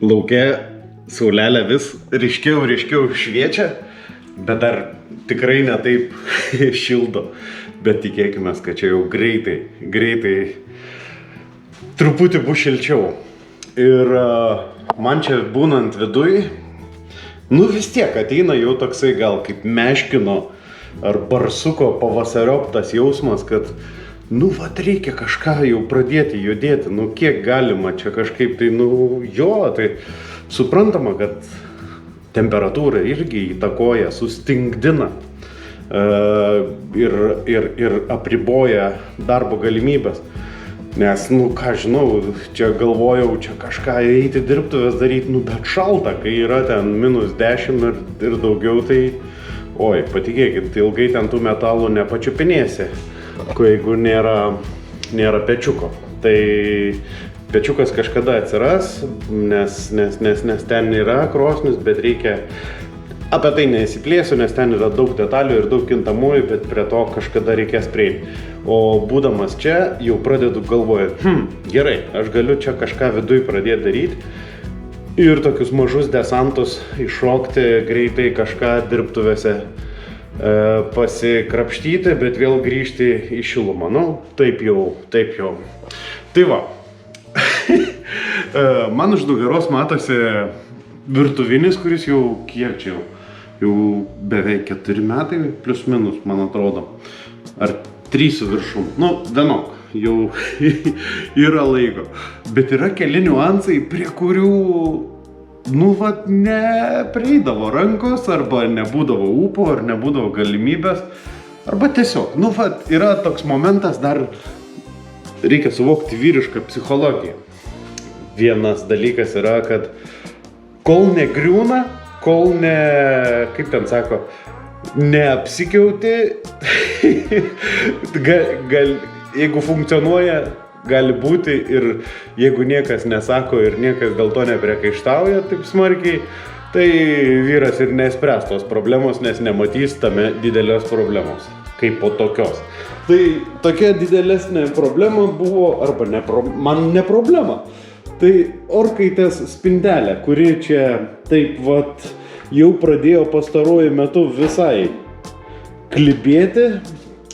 Lauke saulelė vis ryškiau šviečia, bet dar tikrai ne taip šildo. Bet tikėkime, kad čia jau greitai truputį bus šilčiau. Ir man čia būnant viduj, vis tiek ateina jau toksai gal kaip meškino ar barsuko pavasarioptas jausmas, kad reikia kažką jau pradėti judėti, kiek galima čia kažkaip tai, tai suprantama, kad temperatūra irgi įtakoja, sustingdina ir apriboja darbo galimybės. Nes, ką žinau, čia galvojau, čia kažką eiti dirbtuvės daryti, bet šalta, kai yra ten -10 ir daugiau, tai, patikėkit, ilgai ten tų metalų nepačiupinėsi, jeigu nėra pečiuko. Tai pečiukas kažkada atsiras, nes ten yra krosnis, bet reikia, apie tai nesiplėsiu, nes ten yra daug detalių ir daug kintamųjų, bet prie to kažkada reikės prieiti. O būdamas čia, jau pradedu galvoti, gerai, aš galiu čia kažką viduj pradėti daryti ir tokius mažus desantus iššokti, greitai kažką dirbtuvėse pasikrapštyti, bet vėl grįžti į šilumą. Taip jau. Tai va, man už nugaros matosi virtuvinis, kuris jau kiek čia jau beveik 4 metai, plius minus, man atrodo, ar 3 su viršum. Vienok, jau yra laiko. Bet yra keli niuansai, prie kurių, neprieidavo rankos, arba nebūdavo ūpo, ar nebūdavo galimybės, arba tiesiog, yra toks momentas, dar reikia suvokti vyrišką psichologiją. Vienas dalykas yra, kad kol negriūna, kol kaip ten sako, neapsikiauti, jeigu funkcionuoja, gali būti, ir jeigu niekas nesako ir niekas dėl to nepriekaištauja taip smarkiai, tai vyras ir nespręs tos problemos, nes nematys tame didelės problemos, kaip po tokios. Tai tokia didelesnė problema buvo, arba man ne problema. Tai orkaitės spintelė, kuri čia taip jau pradėjo pastaruoju metu visai klibėti,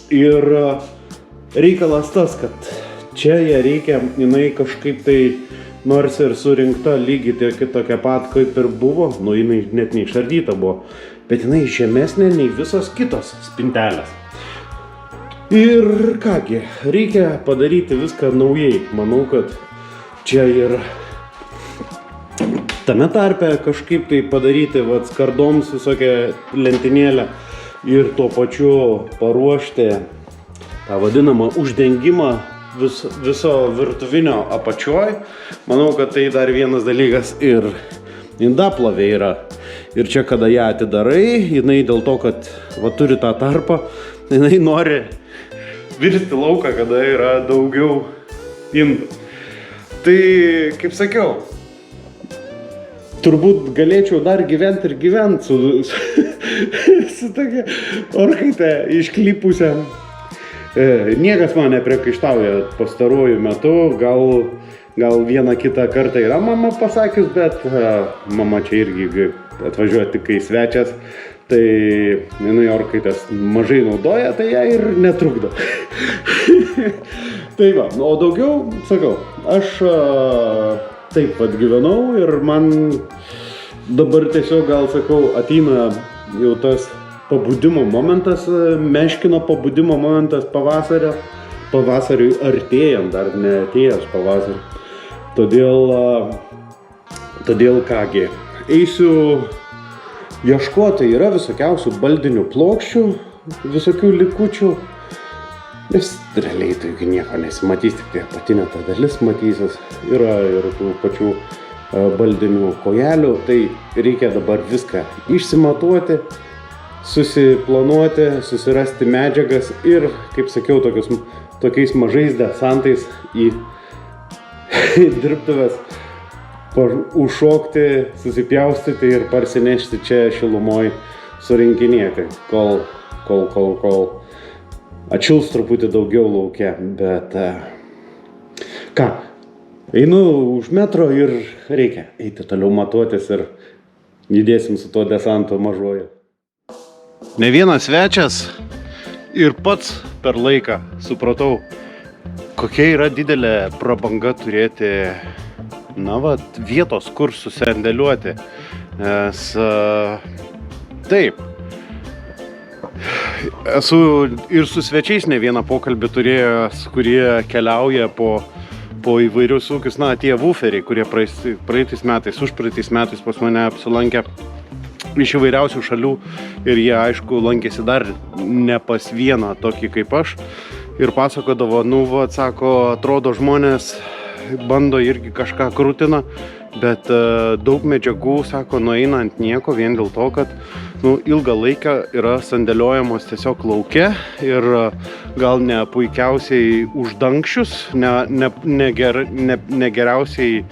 ir reikalas tas, kad čia ją reikia, jinai kažkaip tai, nors ir surinkta lygiai tokia pat, kaip ir buvo, jinai net neišardyta buvo, bet jinai žemesnė nei visos kitos spintelės. Ir kągi, reikia padaryti viską naujai. Manau, kad čia ir tame tarpe kažkaip tai padaryti skardoms visokią lentynėlę ir tuo pačiu paruošti tą vadinamą uždengimą viso virtuvinio apačioj. Manau, kad tai dar vienas dalykas, ir indaplovė yra. Ir čia, kada ją atidarai, jinai dėl to, kad turi tą tarpą, jinai nori virsti lauką, kada yra daugiau indų. Tai, kaip sakiau, turbūt galėčiau dar gyventi su tokia orkaitė išklypusią. Niekas man nepriekaištauja pastaruoju metu, gal vieną kitą kartą yra mama pasakius, bet mama čia irgi atvažiuoja tik kai svečias, tai jinai orkaitės mažai naudoja, tai ją ir netrukdo. Tai va, o daugiau, sakau, aš taip gyvenau, ir man dabar tiesiog, gal sakau, ateina jau tas pabudimo momentas, meškino pabudimo momentas pavasariui artėjant, dar neatėjęs pavasarį. Todėl kągi, eisiu ieškoti, yra visokiausių baldinių plokščių, visokių likučių. Nes realiai tai nieko nesimatys, tik tai apatinė ta dalis matysis. Yra ir tų pačių baldinių kojelių, tai reikia dabar viską išsimatuoti, susiplanuoti, susirasti medžiagas ir, kaip sakiau, tokiais mažais desantais į dirbtuves užšokti, susipjaustyti ir parsinešti čia šilumoj surinkinėti, kol atšils truputį daugiau lauke. Bet ką, Einu už metro ir reikia eiti toliau matuotis ir judėsim su tuo desanto mažuoju. Ne vienas svečias ir pats per laiką supratau, kokia yra didelė prabanga turėti, vietos, kur susendėliuoti. Nes taip, esu ir su svečiais ne vieną pokalbį turėjęs, kurie keliauja po įvairius ūkius, tie wuferiai, kurie praeitais metais, užpraeitais metais pas mane apsilankė iš įvairiausių šalių ir jie, aišku, lankėsi dar ne pas vieną tokį kaip aš ir pasakodavo, sako, atrodo žmonės bando irgi kažką krūtina, bet daug medžiagų, sako, nueina ant nieko vien dėl to, kad ilgą laiką yra sandėliojamos tiesiog lauke ir gal ne puikiausiai uždangščius, ne geriausiai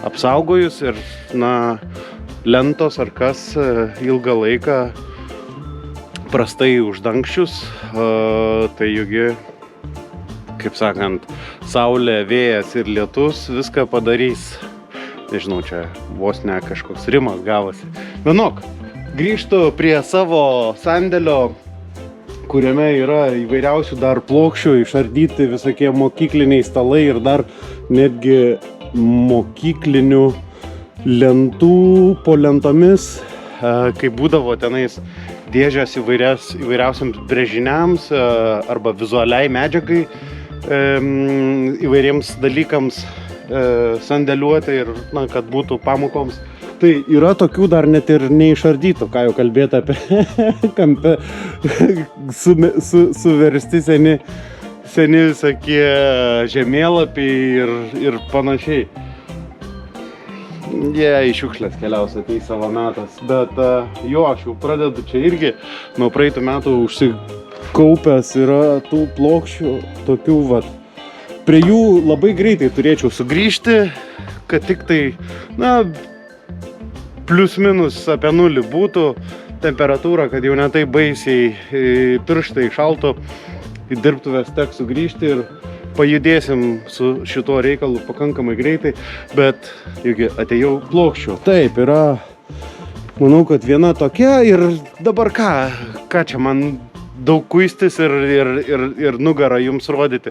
apsaugojus ir, lentos ar kas ilgą laiką prastai uždangščius, tai jugi, kaip sakant, saulė, vėjas ir lietus viską padarys. Nežinau, čia vos ne kažkoks rimas gavosi. Vienok, grįžtu prie savo sandėlio, kuriame yra įvairiausių dar plokščių, išardyti visokie mokykliniai stalai ir dar netgi mokyklinių lentų po lentomis, kai būdavo tenais dėžės įvairiausiams brėžiniams arba vizualiai medžiagai, įvairiems dalykams sandėliuoti ir, kad būtų pamokoms. Tai yra tokių dar net ir neišardytų, ką jau kalbėti apie kampe suversti seni visokie žemėlapiai ir panašiai. Jie į šiukšlės keliaus ateis savo metas, bet aš jau pradedu čia irgi nuo praeitų metų užsikaupęs yra tų plokščių tokių Prie jų labai greitai turėčiau sugrįžti, kad tik tai, plius minus apie 0 būtų temperatūra, kad jau netai baisiai pirštai šalto, į dirbtuves teks sugrįžti ir pajudėsim su šituo reikalu pakankamai greitai, bet juk atėjau plokščių. Taip, yra, manau, kad viena tokia ir dabar ką čia man daug kuistis ir nugarą jums rodyti.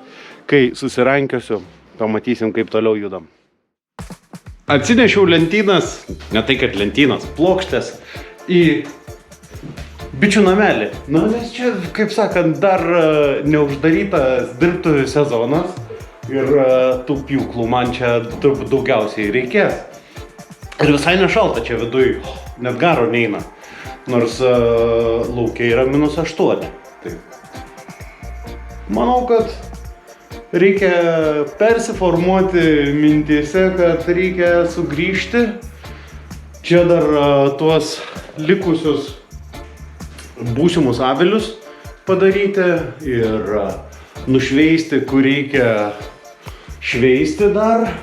Kai susirankiosiu, pamatysim, kaip toliau judam. Atsinešiau lentynas, ne tai kad lentynas, plokštės į bičių namelį. Nes čia, kaip sakant, dar neuždarytas dirbtuvių sezonas ir tų pjūklų man čia daugiausiai reikės. Ir visai nešalta čia viduj, net garo neina, nors lauke yra -8. Tai manau, kad reikia persiformuoti mintyse, kad reikia sugrįžti. Čia dar tuos likusius būsimus avilius padaryti ir nušveisti, kur reikia šveisti dar.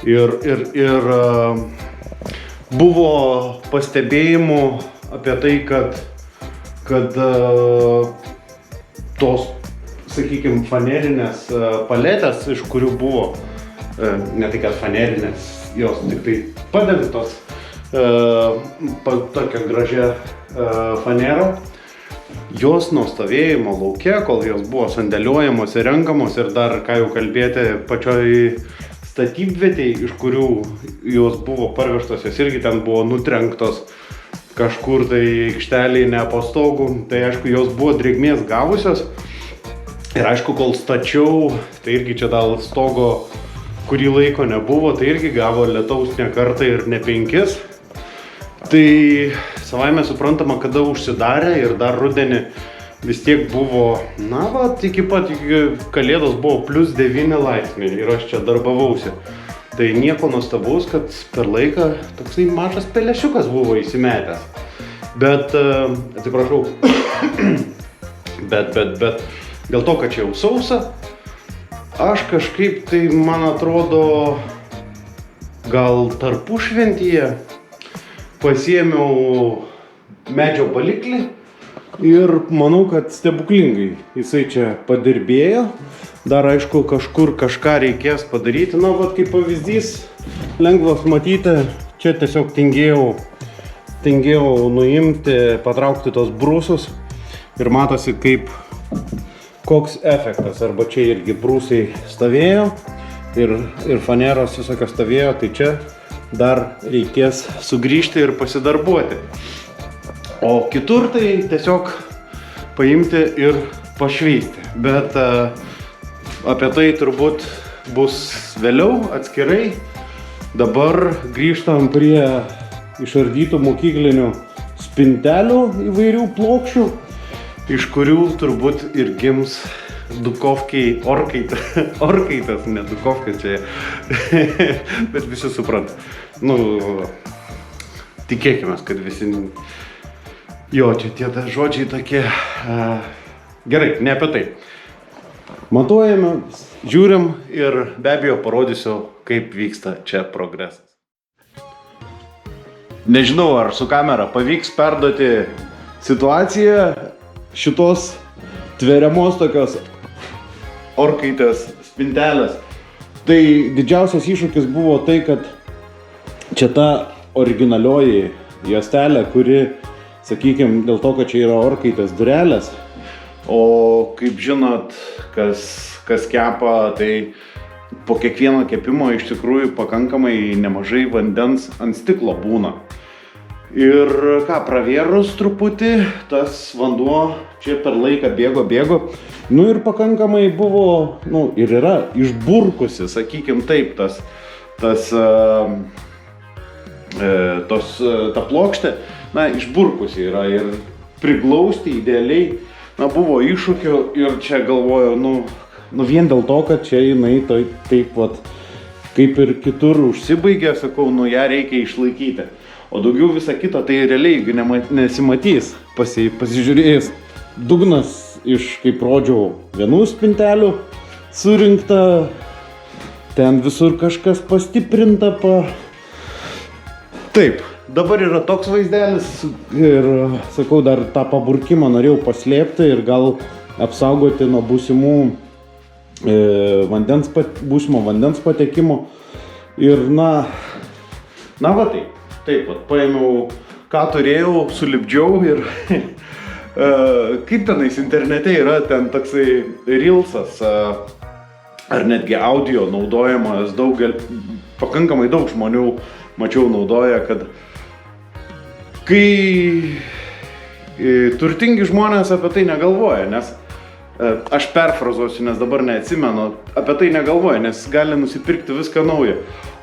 Ir buvo pastebėjimų apie tai, kad tos, sakykime, fanerinės paletės, iš kurių buvo, ne tai kad fanerinės, jos tik tai padengtos tokia gražia fanera, jos nuo stovėjimo lauke, kol jos buvo sandėliuojamos ir renkamos ir dar, ką jau kalbėti, pačioj statybvietėj, iš kurių jos buvo parvežtos, jos irgi ten buvo nutrenktos kažkur tai aikšteliai ne po stogu, tai aišku, jos buvo drėgmės gavusios. Ir aišku, kol stačiau, tai irgi čia dal stogo kurį laiko nebuvo, tai irgi gavo lietaus ne kartą ir ne 5. Tai savaime suprantama, kada užsidarė ir dar rudenį vis tiek buvo, iki kalėdos buvo +9 laipsniai ir aš čia darbavausi. Tai nieko nuostabaus, kad per laiką toksai mažas pelėšiukas buvo įsimetęs. Bet, atsiprašau, bet dėl to, kad čia jau sausa, aš kažkaip tai, man atrodo, gal tarpušventyje pasiėmiau medžio baliklį Ir manau, kad stebuklingai jisai čia padirbėjo. Dar aišku, kažkur kažką reikės padaryti. Na, vat kaip pavyzdys, lengvas matyti, čia tiesiog tingėjau nuimti, patraukti tos brūsus. Ir matosi, koks efektas. Arba čia irgi brūsai stovėjo ir faneros visokios stovėjo, tai čia dar reikės sugrįžti ir pasidarbuoti. O kitur tai tiesiog paimti ir pašveisti. Bet apie tai turbūt bus vėliau atskirai. Dabar grįžtam prie išardytų mokyklinių spintelių įvairių plokščių, iš kurių turbūt ir gims dukovkiai orkaitas, ne dukovkas čia, bet visi supranta. Tikėkime, kad visi... Jo, čia tie žodžiai tokie... Gerai, ne apie tai. Matuojame, žiūrim ir be abejo parodysiu, kaip vyksta čia progresas. Nežinau, ar su kamera pavyks perduoti situaciją šitos tveriamos tokios orkaitės spintelės. Tai didžiausias iššūkis buvo tai, kad čia ta originalioji juostelė, kuri, sakykime, dėl to, kad čia yra orkaitės durelės, o kaip žinot, kas kepa, tai po kiekvieno kepimo iš tikrųjų pakankamai nemažai vandens ant stiklo būna. Ir pravėrus truputį, tas vanduo čia per laiką bėgo. Ir pakankamai buvo, ir yra išburkusi, sakykim taip, ta plokštė, išburkusi yra ir priglausti idealiai, buvo iššūkių ir čia galvoju, vien dėl to, kad čia jinai taip vat, kaip ir kitur užsibaigė, sakau, ją reikia išlaikyti. O daugiau visą kitą tai realiai nesimatys, pasižiūrėjus. Dugnas iš, kaip rodžiau, vienų spintelių surinkta, ten visur kažkas pastiprinta. Taip, dabar yra toks vaizdelis ir, sakau, dar tą paburkimą norėjau paslėpti ir gal apsaugoti nuo būsimo vandens patekimo. Ir va taip. Taip, paėmiau, ką turėjau, sulipdžiau ir kaip tenais internete yra ten toksai reelsas ar netgi audio naudojamas, pakankamai daug žmonių mačiau naudoja, kad kai turtingi žmonės apie tai negalvoja, nes aš perfrazuosiu, nes dabar neatsimenu, apie tai negalvoja, nes gali nusipirkti viską naują.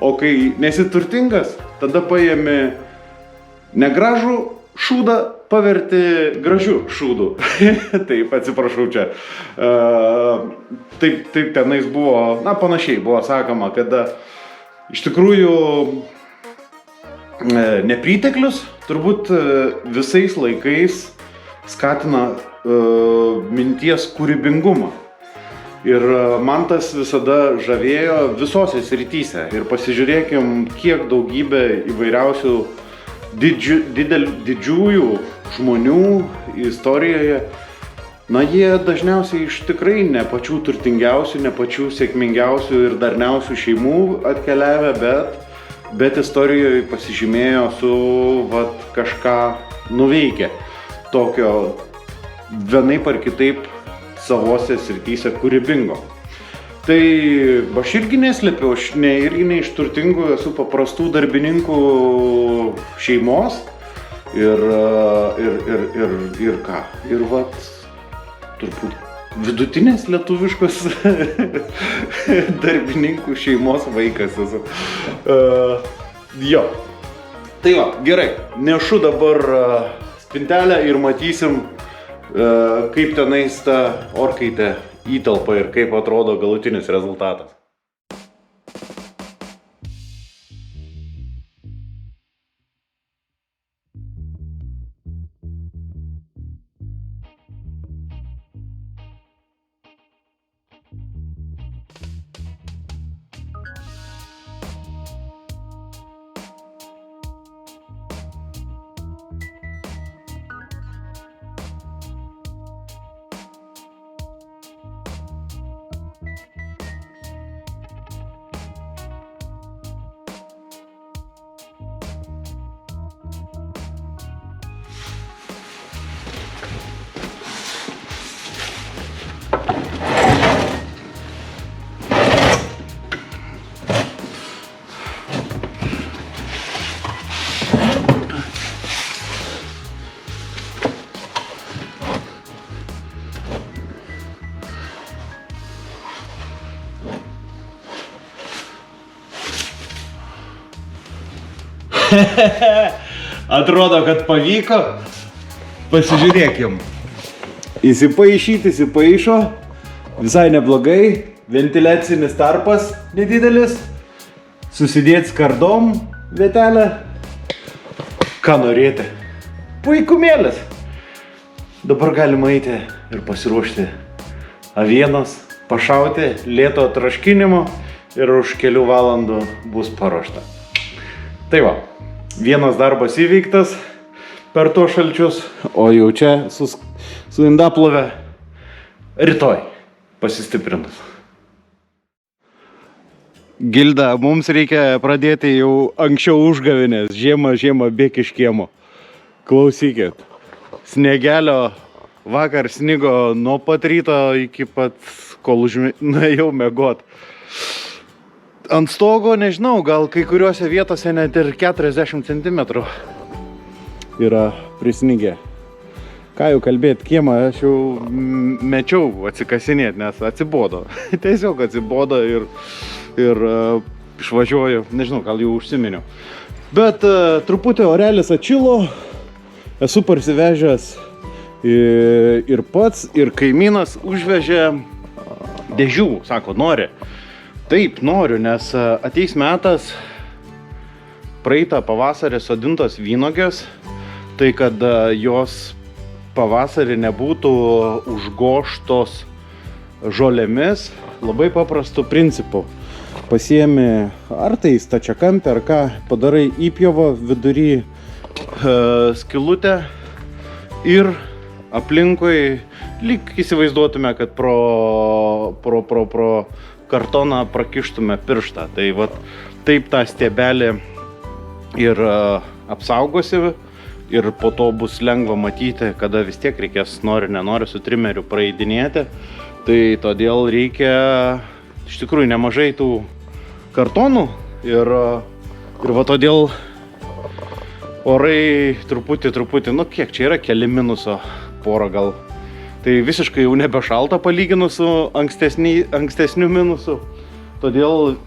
O kai nesi turtingas, tada paėmi negražų šūdą, paverti gražių šūdų. Taip, atsiprašau čia. Taip tenais buvo, panašiai buvo sakoma, kad iš tikrųjų nepriteklius turbūt visais laikais skatina minties kūrybingumą. Ir man tas visada žavėjo visose srityse. Ir pasižiūrėkim, kiek daugybė įvairiausių didžiųjų žmonių istorijoje, jie dažniausiai iš tikrai ne pačių turtingiausių, ne pačių sėkmingiausių ir darniausių šeimų atkeliavę, bet istorijoje pasižymėjo su kažką nuveikę. Tokio vienaip ar kitaip savose srityse kūrybingo. Tai aš irgi neslėpiau, aš irgi ne iš turtingų, esu paprastų darbininkų šeimos ir ką. Ir turbūt vidutinės lietuviškos darbininkų šeimos vaikas esu. Jo. Tai gerai, nešu dabar spintelę ir matysim, kaip tenais ta orkaitė įtalpa ir kaip atrodo galutinis rezultatas. Atrodo, kad pavyko. Pasižiūrėkim. Įsipaišo. Visai neblogai. Ventiliacinis tarpas nedidelis. Susidėt skardom vietelę. Ką norėti. Puikumėlis. Dabar galima eiti ir pasiruošti avienos, pašauti lėto traškinimo ir už kelių valandų bus paruošta. Tai va, vienas darbas įveiktas per to šalčius, o jau čia su indaplove rytoj pasistiprinus. Gilda, mums reikia pradėti jau anksčiau užgavėnės, žiemą bėk iš kiemo. Klausykit, sniegelio vakar snigo nuo pat ryto iki pat, kol nuėjau miegot. Ant stogo, nežinau, gal kai kuriuose vietose net ir 40 cm yra prisnigę. Ką jau kalbėt, kiemą aš jau mečiau atsikasinėti, nes atsibodo. Tiesiog atsibodo ir išvažiuoju, nežinau, gal jau užsiminiau. Bet truputį orelis atšilo, esu parsivežęs ir pats, ir kaimynas užvežė dėžių, sako, nori. Taip, noriu, nes ateis metas, praeitą pavasarį sodintos vynogės, tai kad jos pavasarį nebūtų užgoštos žolėmis, labai paprastu principu. Pasiemi ar tai stačiakampį, ar ką, padarai įpjovą vidury skylutę ir aplinkui lyg įsivaizduotume, kad pro kartoną prakištume pirštą. Tai vat, taip tą stiebelį ir apsaugosi ir po to bus lengva matyti, kada vis tiek reikės, nenori su trimeriu praeidinėti. Tai todėl reikia iš tikrųjų nemažai tų kartonų ir va todėl orai truputį, nu kiek čia yra, keli minuso, porą gal. Tai visiškai jau nebešalta palyginus su ankstesniu minusu. Todėl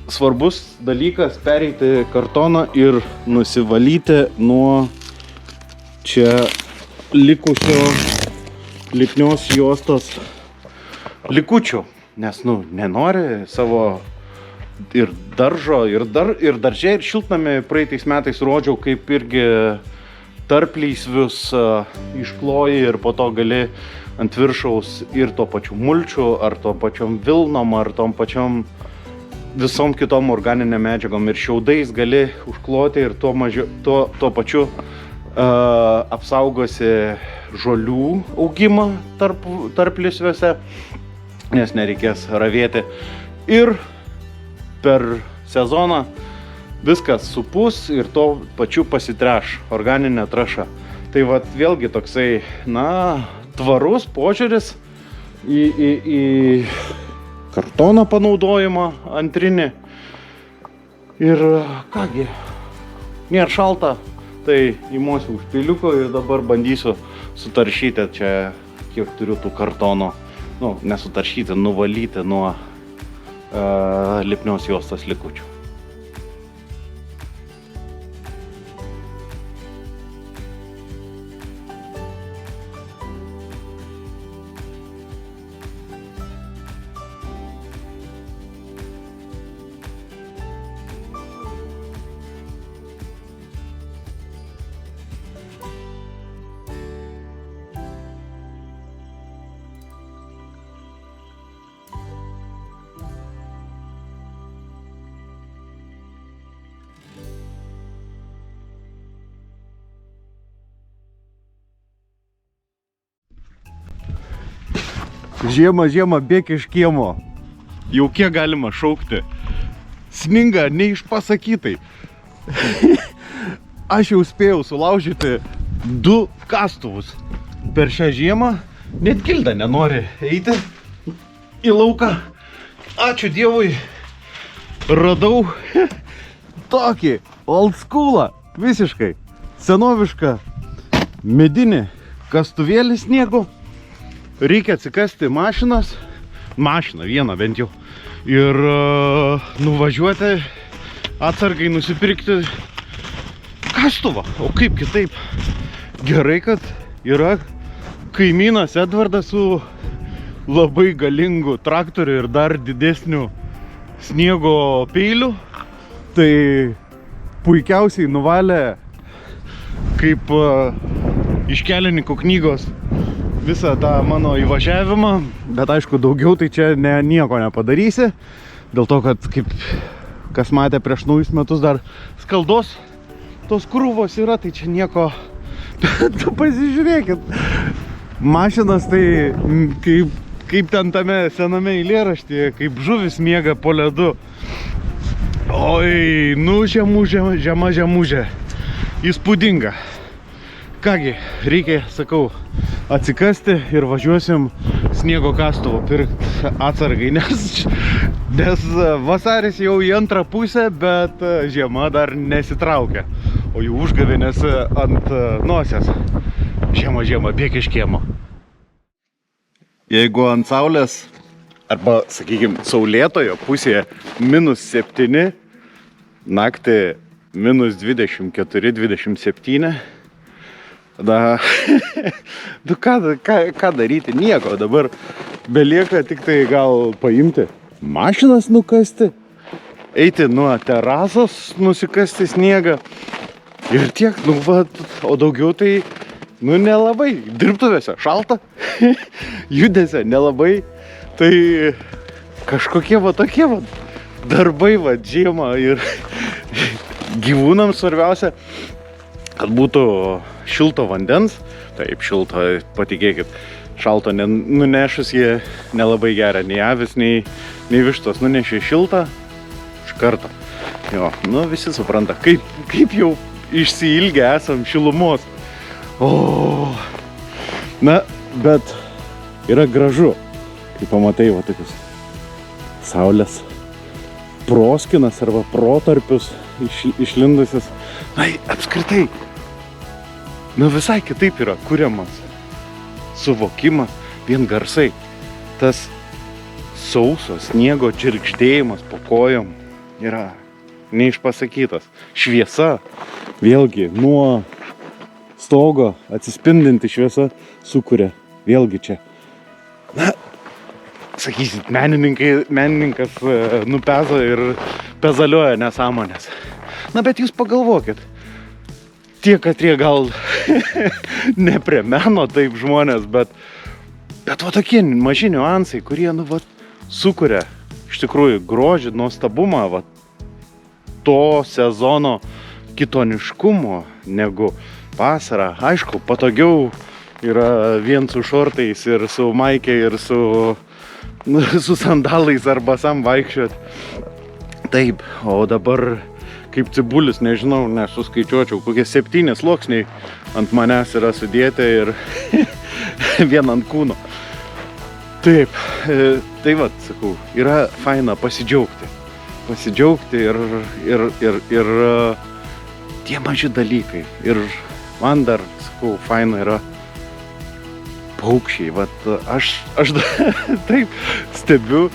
svarbus dalykas pereiti kartoną ir nusivalyti nuo čia likusio lipnios juostos likučių. Nes, nenori savo ir daržo, ir darže, ir šiltnamį praeitais metais rodžiau, kaip irgi tarplysvius iškloji ir po to gali ant viršaus ir to pačiu mulčiu, ar to pačiom vilnom, ar tom pačiom visom kitom organiniam medžiagom ir šiaudais gali užkloti ir tuo pačiu apsaugosi žolių augimą tarplysviuose, nes nereikės ravėti. Ir per sezoną viskas supus ir to pačiu pasitreš organinė trąša. Tai vat vėlgi toksai, tvarus požiūris į kartono panaudojimą antrinį. Ir kągi, nėra šalta, tai įmosiu už peiliuko ir dabar bandysiu sutaršyti čia, kiek turiu tų kartono. Nesutaršyti, nuvalyti nuo lipnios juostos likučių. Žiemą, bėk iš kiemo. Jau kiek galima šaukti. Sninga neišpasakytai. Aš jau spėjau sulaužyti 2 kastuvus per šią žiemą. Net Gilda nenori eiti į lauką. Ačiū Dievui, radau tokį old schoolą, visiškai senovišką medinį kastuvėlį sniego. Reikia atsikasti mašiną vieną bent jau, ir nuvažiuoti atsargai nusipirkti kastuvą. O kaip kitaip? Gerai, kad yra kaimynas Edvardas su labai galingu traktoriu ir dar didesniu sniego peiliu. Tai puikiausiai nuvalė kaip iš Kelininkų knygos visą tą mano įvažiavimą. Bet aišku, daugiau tai čia nieko nepadarysi. Dėl to, kad kaip kas matė prieš naujus metus dar skaldos tos krūvos yra, tai čia nieko. Bet pasižiūrėkit, mašinas tai kaip ten tame sename eilėraštyje, kaip žuvis miega po ledu. Oi, nu žema. Įspūdinga. Kągi, reikia, sakau, atsikasti ir važiuosim sniego kastuvo pirkti atsargai, nes vasaris jau į antrą pusę, bet žiema dar nesitraukia. O jų užgavėnės ant nosies. Žiema, bėk iš kiemo. Jeigu ant saulės, arba, sakykime, saulėtojo pusėje -7, naktį -24-27, tada, ką daryti? Nieko, dabar belieka tik tai gal paimti mašinas nukasti, eiti nuo terasos, nusikasti sniegą ir tiek, o daugiau tai, nelabai. Dirbtuvėse šalta, judėse nelabai, tai kažkokie tokie darbai žiemą ir gyvūnams svarbiausia, kad būtų šilto vandens. Taip, šilto, patikėkit, šalto nunešus jie nelabai geria, nei avis, nei vištos. Nunešė šiltą iš karto. Jo, visi supranta, kaip jau išsiilgę esam šilumos. O, bet yra gražu, kai pamatai tokius saulės proskinas arba protarpius išlindusius. Apskritai, visai kitaip yra kuriamas suvokimas, vien garsai. Tas sauso sniego čirkšdėjimas po kojom yra neišpasakytas. Šviesa, vėlgi, nuo stogo atsispindinti šviesa sukuria vėlgi čia. Sakysit, menininkas nupezo ir pezalioja nesąmonės. Bet jūs pagalvokit, tie, katrie gal ne prie meno taip žmonės, bet tokie maži niuansai, kurie, sukuria iš tikrųjų grožį, nuostabumą, to sezono kitoniškumo negu vasarą. Aišku, patogiau yra vien su šortais ir su maikė ir su sandalais arba sam vaikščiot. Taip, o dabar kaip cibulis, nežinau, nesuskaičiuočiau, kokie 7 sluoksniai ant manęs yra sudėti ir vien ant kūno. Taip, tai sakau, yra faina pasidžiaugti ir tie maži dalykai. Ir man dar, sakau, faina yra paukščiai. Aš taip stebiu,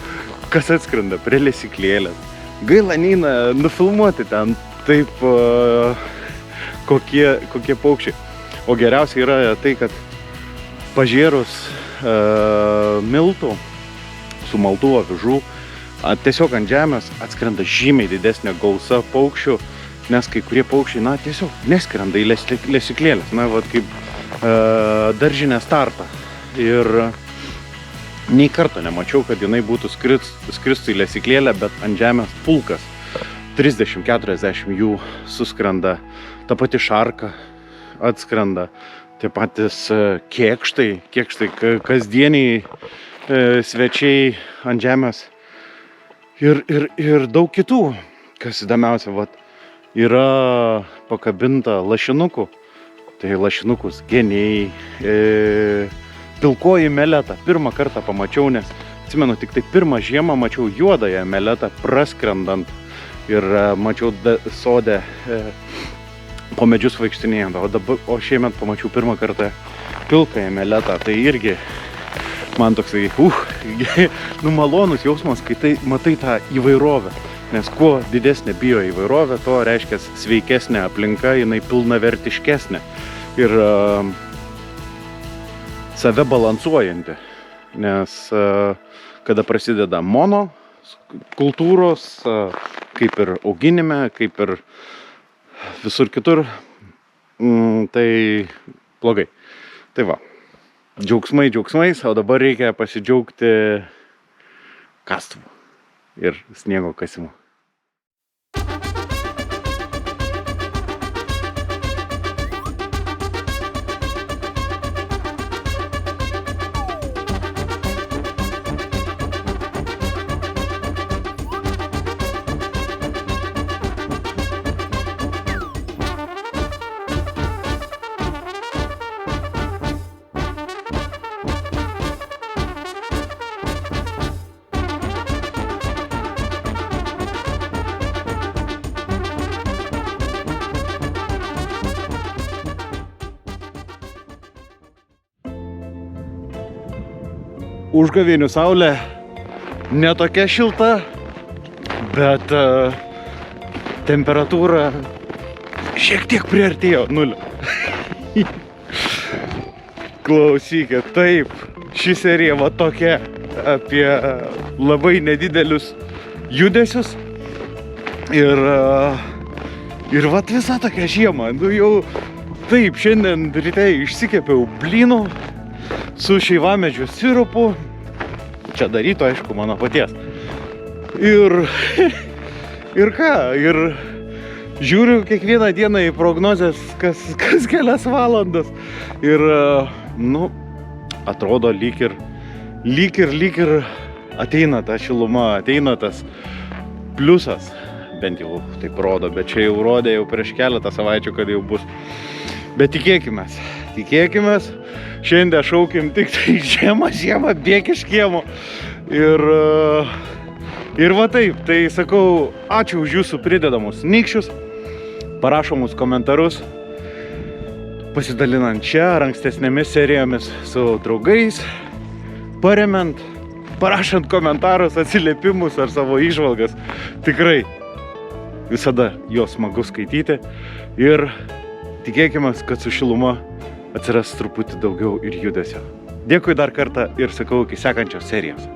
kas atskrenda prie lesyklėlės. Gaila neina nufilmuoti ten taip kokie paukščiai. O geriausia yra tai, kad pažėrus miltų, sumaltų avižų, tiesiog ant žemės atskrenda žymiai didesnė gausa paukščių, nes kai kurie paukščiai, tiesiog neskrenda į lesyklėlės, kaip daržinė starta. Ir nei karto nemačiau, kad jinai būtų skristų į lesyklėlę, bet ant žemės pulkas. 30-40 jų suskrenda, ta pati šarka atskrenda, tie patys kėkštai, kasdieniai svečiai ant žemės ir daug kitų. Kas įdomiausia, yra pakabinta lašinukų, tai lašinukus geniai, pilkoji meleta. Pirmą kartą pamačiau, nes atsimenu, tik tai pirmą žiemą mačiau juodąją meletą praskrendant ir mačiau sode po medžius vaikštinėjant, o šiemet pamačiau pirmą kartą pilkąją meletą, tai irgi man toksai, malonus jausmas, kai tai matai tą įvairovę, nes kuo didesnė bio įvairovė, to reiškia sveikesnė aplinka, jinai pilnavertiškesnė ir save balansuojanti, nes kada prasideda mono kultūros, kaip ir auginime, kaip ir visur kitur, tai blogai. Tai va, džiaugsmais, o dabar reikia pasidžiaugti kastuvu ir sniego kasimu. Užgavėnių saulė ne tokia šilta, bet temperatūra šiek tiek priartėjo nulio. Klausykit, taip, ši serija va tokia apie labai nedidelius judesius ir vat visa tokia žiema. Nu jau taip, šiandien ryte išsikepiau blynų su šeivamedžio sirupu, čia daryto, aišku, mano paties. Ir ką, ir žiūriu kiekvieną dieną į prognozes, kas kelias valandas. Ir, atrodo lyg ir ateina ta šiluma, ateina tas pliusas, bent jau taip rodo, bet čia jau rodė jau prieš keletą savaičių, kad jau bus. Bet tikėkimės. Šiandien šaukim tik tai žiemą, bėk iš kiemo. Ir va taip, tai sakau, ačiū už jūsų pridedamus nykščius, parašomus komentarus, pasidalinant čia ar ankstesnėmis serijomis su draugais, paremiant, parašant komentarus, atsiliepimus ar savo įžvalgas. Tikrai visada juos smagu skaityti ir tikėkime, kad su šiluma atsiras truputį daugiau ir judesio. Dėkui dar kartą ir sakau iki sekančios serijos.